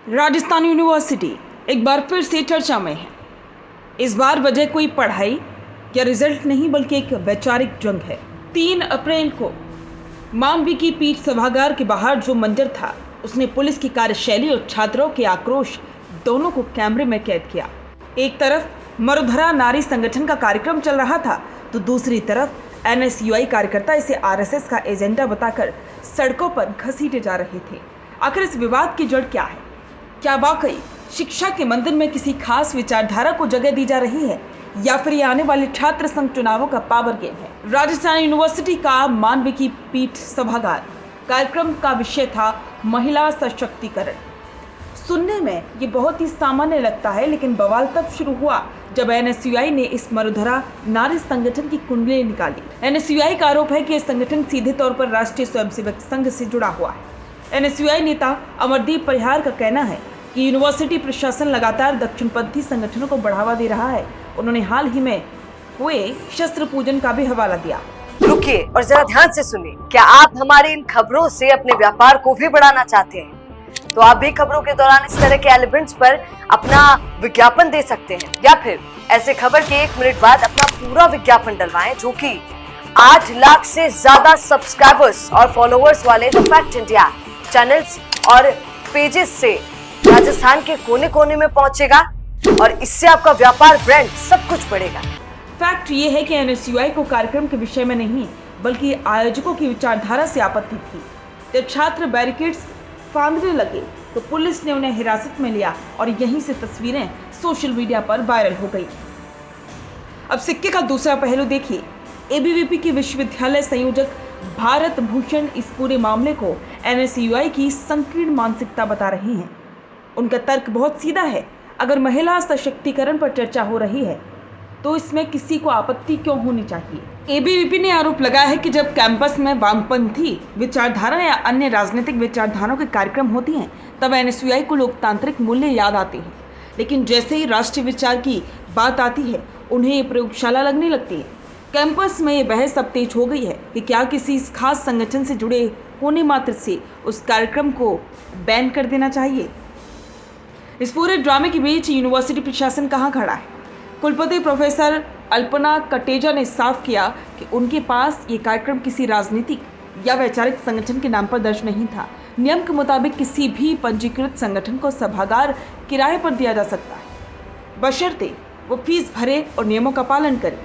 Rajasthan university एक बार फिर से चर्चा में है। इस बार वजह कोई पढ़ाई या रिजल्ट नहीं बल्कि एक वैचारिक जंग है। 3 अप्रैल को मानविकी पीठ सभागार के बाहर जो मंजर था उसने पुलिस की कार्यशैली और छात्रों के आक्रोश दोनों को कैमरे में कैद किया। एक तरफ मरुधरा नारी संगठन का कार्यक्रम चल रहा था तो दूसरी तरफ एनएसयूआई कार्यकर्ता इसे आरएसएस का एजेंडा बताकर सड़कों पर घसीटे जा रहे थे। आखिर इस विवाद की जड़ क्या है? क्या वाकई शिक्षा के मंदिर में किसी खास विचारधारा को जगह दी जा रही है या फिर ये आने वाले छात्र संघ चुनावों का पावर गेम है? राजस्थान यूनिवर्सिटी का मानविकी पीठ सभागार कार्यक्रम का विषय था महिला सशक्तिकरण। सुनने में ये बहुत ही सामान्य लगता है, लेकिन बवाल तब शुरू हुआ जब एनएसयूआई ने इस मरुधरा नारी संगठन की कुंडली निकाली। एनएसयूआई का आरोप है कि यह संगठन सीधे तौर पर राष्ट्रीय स्वयंसेवक संघ से जुड़ा हुआ है। एनएसयूआई नेता अमरदीप परिहार का कहना है कि यूनिवर्सिटी प्रशासन लगातार दक्षिणपंथी संगठनों को बढ़ावा दे रहा है। उन्होंने हाल ही में हुए शस्त्र पूजन का भी हवाला दिया। रुकिए और जरा ध्यान से सुनिए। क्या आप हमारी इन खबरों से अपने व्यापार को भी बढ़ाना चाहते हैं? तो आप भी खबरों के दौरान इस तरह के एलिमेंट्स पर अपना विज्ञापन दे सकते हैं, या फिर ऐसे खबर के 1 मिनट बाद अपना पूरा विज्ञापन डलवाएं, जो कि 8 लाख से ज्यादा सब्सक्राइबर्स और फॉलोअर्स वाले द फैक्ट इंडिया चैनल्स और पेजेस से राजस्थान के कोने कोने में पहुंचेगा और इससे आपका व्यापार, ब्रांड सब कुछ बढ़ेगा। फैक्ट ये है कि एनएसयूआई को कार्यक्रम के विषय में नहीं बल्कि आयोजकों की विचारधारा से आपत्ति थी। जब छात्र बैरिकेड्स फांदने लगे तो पुलिस ने उन्हें हिरासत में लिया और यहीं से तस्वीरें सोशल मीडिया पर वायरल हो गई। अब सिक्के का दूसरा पहलू देखिए। एबीवीपी के विश्वविद्यालय संयोजक भारत भूषण इस पूरे मामले को एनएसयूआई की संकीर्ण मानसिकता बता रही हैं। उनका तर्क बहुत सीधा है। अगर महिला सशक्तिकरण पर चर्चा हो रही है तो इसमें किसी को आपत्ति क्यों होनी चाहिए? एबीवीपी ने आरोप लगाया है कि जब कैंपस में वामपंथी विचारधारा या अन्य राजनीतिक विचारधाराओं के कार्यक्रम होती हैं तब एनएसयूआई को लोकतांत्रिक मूल्य याद आते हैं, लेकिन जैसे ही राष्ट्रीय विचार की बात आती है उन्हें ये प्रयोगशाला लगने लगती है। कैंपस में ये बहस अब तेज हो गई है कि क्या किसी इस खास संगठन से जुड़े होने मात्र से उस कार्यक्रम को बैन कर देना चाहिए। इस पूरे ड्रामे के बीच यूनिवर्सिटी प्रशासन कहाँ खड़ा है? कुलपति प्रोफेसर अल्पना कटेजा ने साफ किया कि उनके पास ये कार्यक्रम किसी राजनीतिक या वैचारिक संगठन के नाम पर दर्ज नहीं था। नियम के मुताबिक किसी भी पंजीकृत संगठन को सभागार किराए पर दिया जा सकता है, बशर्ते वो फीस भरे और नियमों का पालन करे।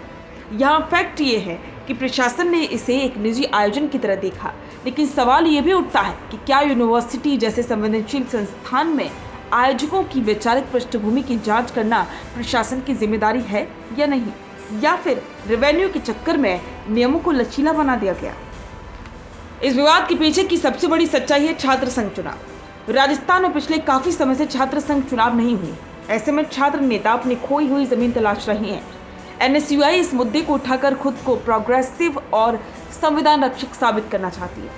यहाँ फैक्ट ये है कि प्रशासन ने इसे एक निजी आयोजन की तरह देखा, लेकिन सवाल ये भी उठता है कि क्या यूनिवर्सिटी जैसे संवेदनशील संस्थान में आयोजकों की वैचारिक पृष्ठभूमि की जांच करना प्रशासन की जिम्मेदारी है या नहीं, या फिर रेवेन्यू के चक्कर में नियमों को लचीला बना दिया गया। इस विवाद के पीछे की सबसे बड़ी सच्चाई है छात्र संघ चुनाव। राजस्थान में पिछले काफी समय से छात्र संघ चुनाव नहीं हुए। ऐसे में छात्र नेता अपनी खोई हुई जमीन तलाश रहे हैं। एनएसयूआई इस मुद्दे को उठाकर खुद को प्रोग्रेसिव और संविधान रक्षक साबित करना चाहती है,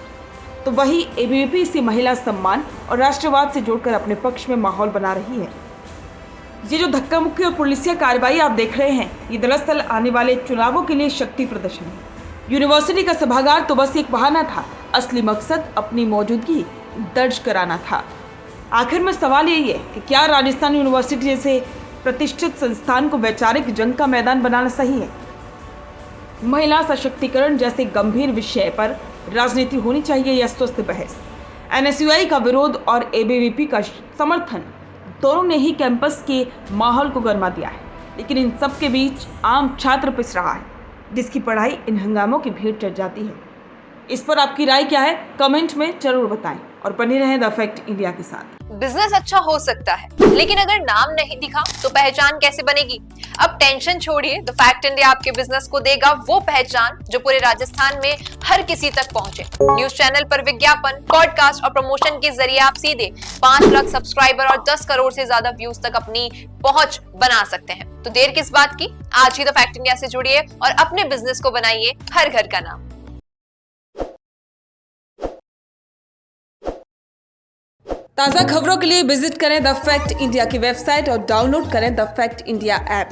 तो वही एबीवीपी इसे महिला सम्मान और राष्ट्रवाद से जोड़कर अपने पक्ष में माहौल बना रही है। ये जो धक्का मुक्की और पुलिसिया कार्रवाई आप देख रहे हैं, ये दरअसल आने वाले चुनावों के लिए शक्ति प्रदर्शन है। यूनिवर्सिटी का सभागार तो बस एक बहाना था, असली मकसद अपनी मौजूदगी दर्ज कराना था। आखिर में सवाल यही है कि क्या राजस्थान यूनिवर्सिटी जैसे प्रतिष्ठित संस्थान को वैचारिक जंग का मैदान बनाना सही है? महिला सशक्तिकरण जैसे गंभीर विषय पर राजनीति होनी चाहिए या स्वस्थ बहस? एनएसयूआई का विरोध और एबीवीपी का समर्थन दोनों ने ही कैंपस के माहौल को गर्मा दिया है, लेकिन इन सब के बीच आम छात्र पिस रहा है, जिसकी पढ़ाई इन हंगामों की भीड़ चढ़ जाती है। इस पर आपकी राय क्या है? कमेंट में जरूर बताएं और बने रहें द फैक्ट इंडिया के साथ। बिजनेस अच्छा हो सकता है, लेकिन अगर नाम नहीं दिखा तो पहचान कैसे बनेगी? अब टेंशन छोड़िए, द फैक्ट इंडिया आपके बिजनेस को देगा वो पहचान जो पूरे राजस्थान में हर किसी तक पहुंचे। न्यूज चैनल पर विज्ञापन, पॉडकास्ट और प्रमोशन के जरिए आप सीधे 5 लाख सब्सक्राइबर और 10 करोड़ से ज्यादा व्यूज तक अपनी पहुंच बना सकते हैं। तो देर किस बात की, आज ही द फैक्ट इंडिया से जुड़िए और अपने बिजनेस को बनाइए हर घर का नाम। ताज़ा खबरों के लिए विजिट करें द फैक्ट इंडिया की वेबसाइट और डाउनलोड करें द फैक्ट इंडिया ऐप।